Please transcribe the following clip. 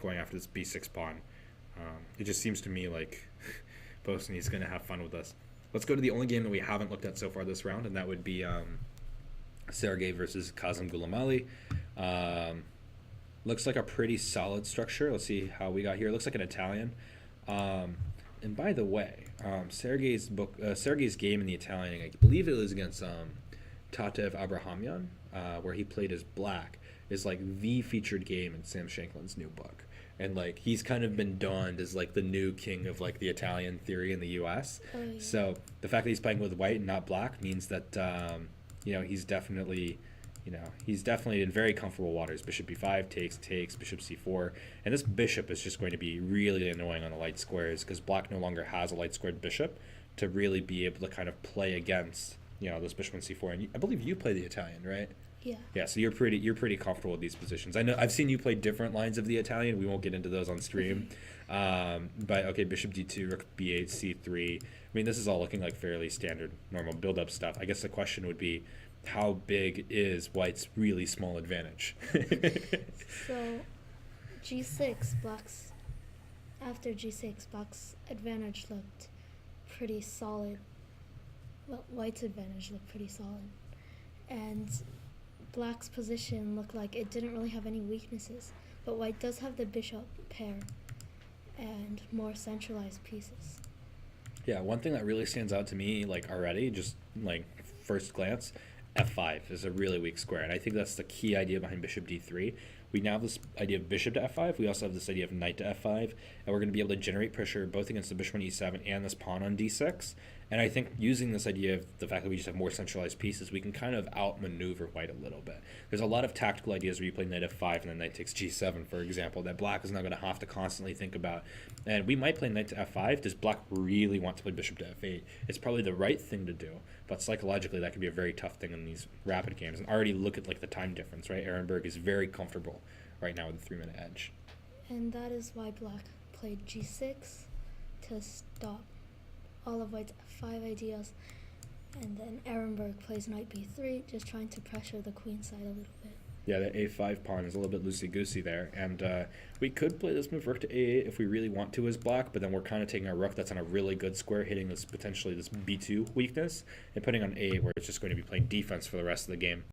going after this b6 pawn. It just seems to me like Bosny's going to have fun with us. Let's go to the only game that we haven't looked at so far this round, and that would be Sergey versus Kazım Gulamali. Looks like a pretty solid structure. Let's see how we got here. Looks like an Italian. And by the way, Sergey's game in the Italian, I believe it was against Tatev Abrahamyan, where he played as black, is like the featured game in Sam Shanklin's new book. And like he's kind of been donned as like the new king of like the Italian theory in the U.S. Oh, yeah. So the fact that he's playing with white and not black means that he's definitely in very comfortable waters. Bishop b5 takes bishop c4, and this bishop is just going to be really annoying on the light squares because black no longer has a light squared bishop to really be able to kind of play against this bishop on c4. And I believe you play the Italian, right? Yeah. Yeah, so you're pretty comfortable with these positions. I know I've seen you play different lines of the Italian. We won't get into those on stream. But okay, bishop d2, rook b8, c3. I mean, this is all looking like fairly standard, normal build-up stuff. I guess the question would be, how big is white's really small advantage? So, g6, after g6, black's advantage looked pretty solid. Well, white's advantage looked pretty solid. And black's position looked like it didn't really have any weaknesses, but white does have the bishop pair and more centralized pieces. Yeah, one thing that really stands out to me, like already, just like first glance, f5 is a really weak square, and I think that's the key idea behind bishop d3. We now have this idea of bishop to f5. We also have this idea of knight to f5, and we're going to be able to generate pressure both against the bishop on e7 and this pawn on d6. And I think using this idea of the fact that we just have more centralized pieces, we can kind of outmaneuver white a little bit. There's a lot of tactical ideas where you play knight f5 and then knight takes g7, for example, that black is not going to have to constantly think about. And we might play knight to f5. Does black really want to play bishop to f8? It's probably the right thing to do, but psychologically that can be a very tough thing in these rapid games. And already look at like the time difference, right? Ehrenberg is very comfortable right now with the 3-minute edge. And that is why black played g6 to stop all of white's f5 ideas, and then Ehrenberg plays knight b3, just trying to pressure the queen side a little bit. Yeah, the a5 pawn is a little bit loosey-goosey there, and we could play this move rook to a8 if we really want to as black, but then we're kind of taking a rook that's on a really good square, hitting this potentially this b2 weakness, and putting on a8 where it's just going to be playing defense for the rest of the game.